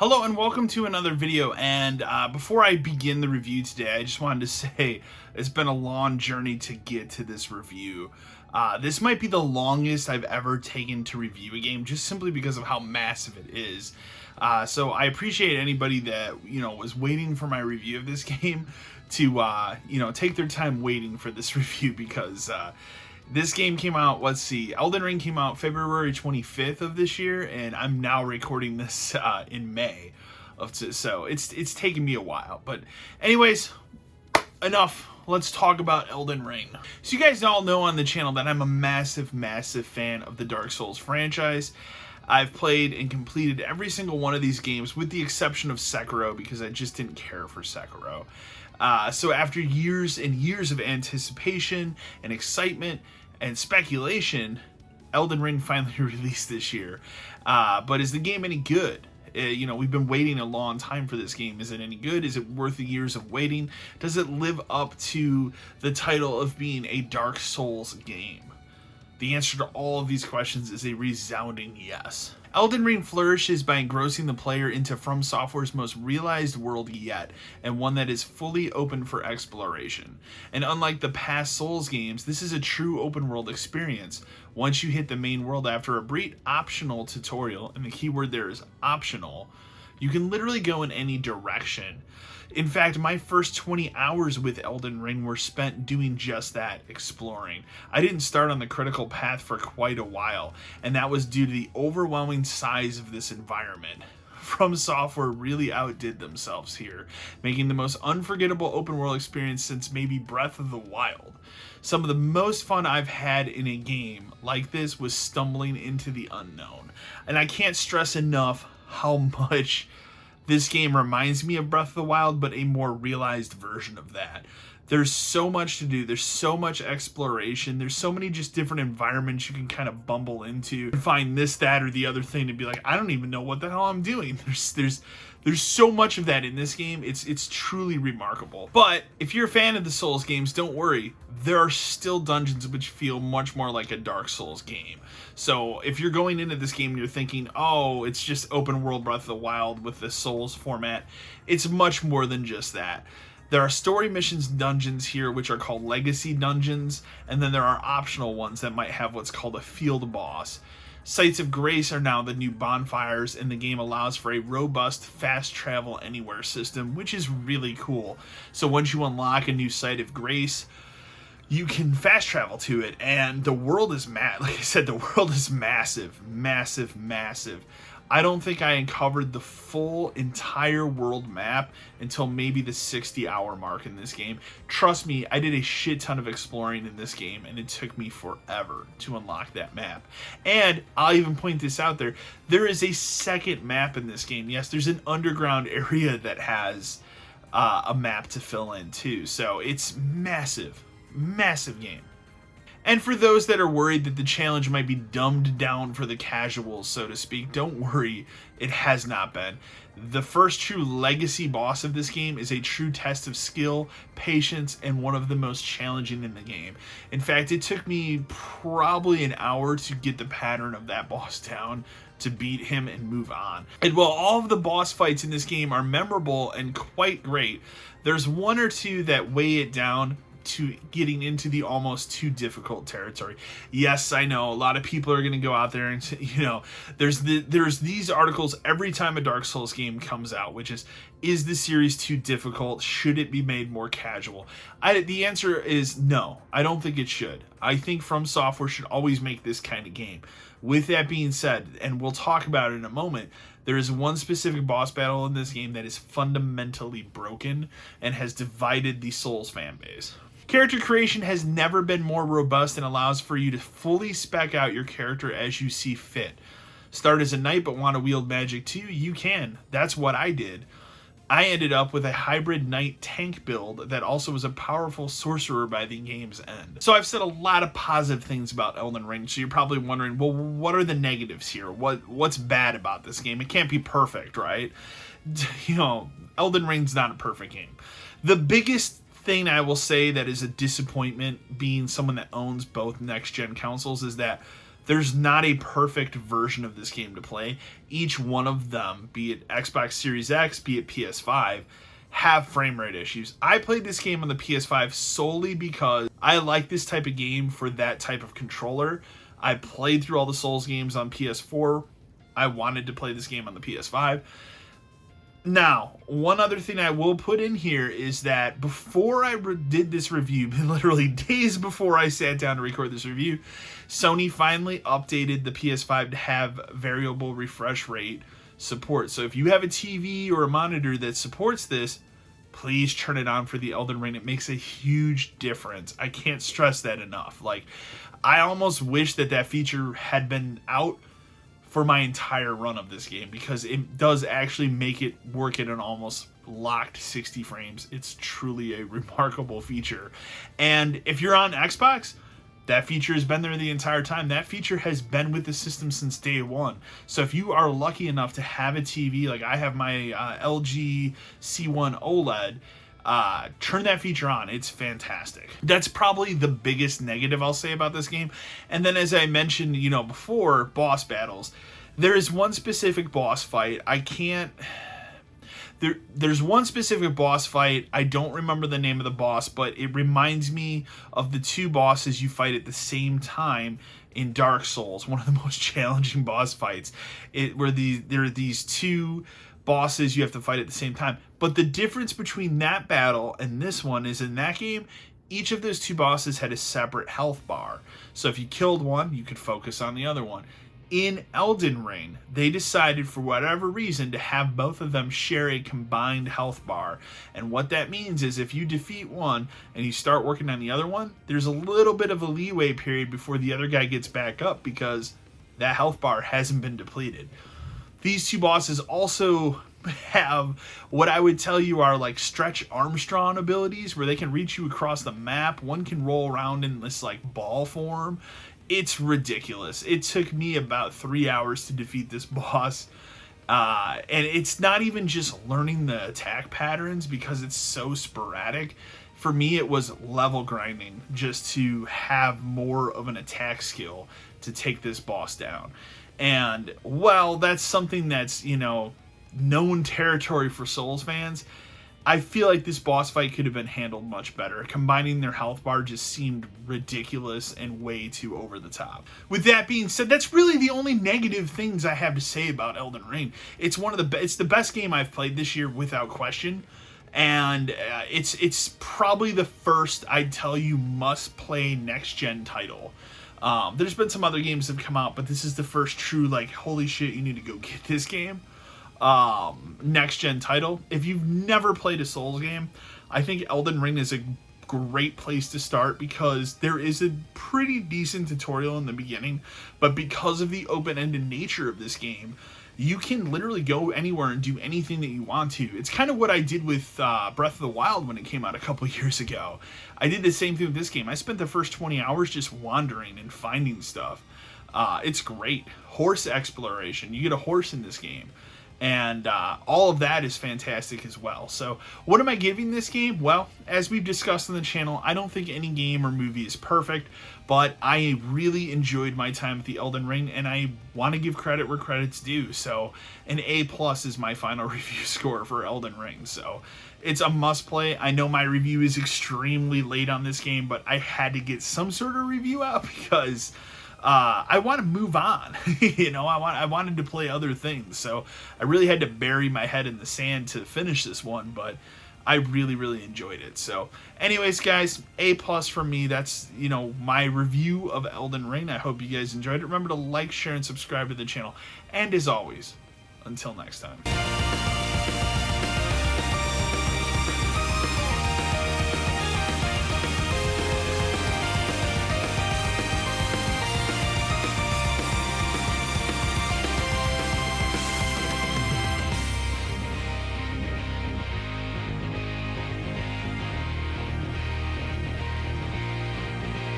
Hello and welcome to another video, and before I begin the review today, I just wanted to say it's been a long journey to get to this review. This might be the longest I've ever taken to review a game, just simply because of how massive it is. So I appreciate anybody that was waiting for my review of this game to take their time waiting for this review, because this game came out, let's see, Elden Ring came out February 25th of this year, and I'm now recording this in May. So it's taken me a while. But anyways, enough. Let's talk about Elden Ring. So you guys all know on the channel that I'm a massive fan of the Dark Souls franchise. I've played and completed every single one of these games with the exception of Sekiro, because I just didn't care for Sekiro. So after years and years of anticipation and excitement and speculation, Elden Ring finally released this year. But is the game any good? We've been waiting a long time for this game. Is it any good? Is it worth the years of waiting? Does it live up to the title of being a Dark Souls game? The answer to all of these questions is a resounding yes. Elden Ring flourishes by engrossing the player into From Software's most realized world yet, and one that is fully open for exploration. And unlike the past Souls games, this is a true open world experience. Once you hit the main world after a brief optional tutorial, and the keyword there is optional, you can literally go in any direction. In fact, my first 20 hours with Elden Ring were spent doing just that, exploring. I didn't start on the critical path for quite a while, and that was due to the overwhelming size of this environment. From Software really outdid themselves here, making the most unforgettable open world experience since maybe Breath of the Wild. Some of the most fun I've had in a game like this was stumbling into the unknown. And I can't stress enough how much this game reminds me of Breath of the Wild, but a more realized version of that. There's so much to do. There's so much exploration. There's so many just different environments you can kind of bumble into and find this, that, or the other thing to be like, I don't even know what the hell I'm doing. There's so much of that in this game. It's truly remarkable. But if you're a fan of the Souls games, don't worry. There are still dungeons which feel much more like a Dark Souls game. So if you're going into this game and you're thinking, oh, it's just open world Breath of the Wild with the Souls format, it's much more than just that. There are story missions dungeons here which are called legacy dungeons, and then there are optional ones that might have what's called a field boss. Sites of Grace are now the new bonfires, and the game allows for a robust fast travel anywhere system, which is really cool. So once you unlock a new site of Grace, you can fast travel to it, and the world is like I said, the world is massive. I don't think I uncovered the full entire world map until maybe the 60-hour mark in this game. Trust me, I did a shit ton of exploring in this game, and it took me forever to unlock that map. And I'll even point this out there is a second map in this game. Yes, there's an underground area that has a map to fill in too. So it's massive game. And for those that are worried that the challenge might be dumbed down for the casuals, so to speak, don't worry, it has not been. The first true legacy boss of this game is a true test of skill, patience, and one of the most challenging in the game. In fact, it took me probably an hour to get the pattern of that boss down, to beat him and move on. And while all of the boss fights in this game are memorable and quite great, there's one or two that weigh it down to getting into the almost too difficult territory. Yes, I know a lot of people are going to go out there and there's these articles every time a Dark Souls game comes out, which is the series too difficult? Should it be made more casual? The answer is no. I don't think it should. I think From Software should always make this kind of game. With that being said, and we'll talk about it in a moment, there is one specific boss battle in this game that is fundamentally broken and has divided the Souls fan base. Character creation has never been more robust and allows for you to fully spec out your character as you see fit. Start as a knight but want to wield magic too? You can. That's what I did. I ended up with a hybrid knight tank build that also was a powerful sorcerer by the game's end. So I've said a lot of positive things about Elden Ring, so you're probably wondering, well, what are the negatives here? What's bad about this game? It can't be perfect, right? Elden Ring's not a perfect game. The biggest thing I will say that is a disappointment, being someone that owns both next-gen consoles, is that There's not a perfect version of this game to play. Each one of them, be it Xbox Series X, be it PS5, have frame rate issues. I played this game on the PS5 solely because I like this type of game for that type of controller. I played through all the Souls games on PS4. I wanted to play this game on the PS5. Now, one other thing I will put in here is that before I did this review, literally days before I sat down to record this review, Sony finally updated the PS5 to have variable refresh rate support. So if you have a TV or a monitor that supports this, please turn it on for the Elden Ring. It makes a huge difference. I can't stress that enough. Like, I almost wish that that feature had been out for my entire run of this game, because it does actually make it work at an almost locked 60 frames. It's truly a remarkable feature. And if you're on Xbox, that feature has been there the entire time. That feature has been with the system since day one. So if you are lucky enough to have a TV, like I have my LG C1 OLED, turn that feature on. It's fantastic. That's probably the biggest negative I'll say about this game. And then, as I mentioned, before, boss battles. There is one specific boss fight. There's one specific boss fight. I don't remember the name of the boss, but it reminds me of the two bosses you fight at the same time in Dark Souls. One of the most challenging boss fights. There are these two bosses you have to fight at the same time. But the difference between that battle and this one is, in that game, each of those two bosses had a separate health bar. So if you killed one, you could focus on the other one. In Elden Ring, they decided for whatever reason to have both of them share a combined health bar. And what that means is, if you defeat one and you start working on the other one, there's a little bit of a leeway period before the other guy gets back up, because that health bar hasn't been depleted. These two bosses also have what I would tell you are like Stretch Armstrong abilities, where they can reach you across the map. One can roll around in this like ball form. It's ridiculous. It took me about 3 hours to defeat this boss. And it's not even just learning the attack patterns, because it's so sporadic. For me, it was level grinding just to have more of an attack skill to take this boss down. And while that's something that's, known territory for Souls fans, I feel like this boss fight could have been handled much better. Combining their health bar just seemed ridiculous and way too over the top. With that being said, that's really the only negative things I have to say about Elden Ring. It's it's the best game I've played this year without question. And it's probably the first, I'd tell you, must-play next-gen title. There's been some other games that have come out, but this is the first true, like, holy shit, you need to go get this game. Next-gen title. If you've never played a Souls game, I think Elden Ring is a great place to start, because there is a pretty decent tutorial in the beginning, but because of the open-ended nature of this game, you can literally go anywhere and do anything that you want to. It's kind of what I did with Breath of the Wild when it came out a couple years ago. I did the same thing with this game. I spent the first 20 hours just wandering and finding stuff. It's great. Horse exploration. You get a horse in this game. And all of that is fantastic as well. So what am I giving this game? Well, as we've discussed on the channel, I don't think any game or movie is perfect, but I really enjoyed my time with the Elden Ring, and I want to give credit where credit's due. So an A+ is my final review score for Elden Ring. So it's a must play. I know my review is extremely late on this game, but I had to get some sort of review out, because I want to move on. I wanted to play other things, so I really had to bury my head in the sand to finish this one, but I really, really enjoyed it. So anyways, guys, A+ for me. That's, my review of Elden Ring. I hope you guys enjoyed it. Remember to like, share, and subscribe to the channel. And as always, until next time.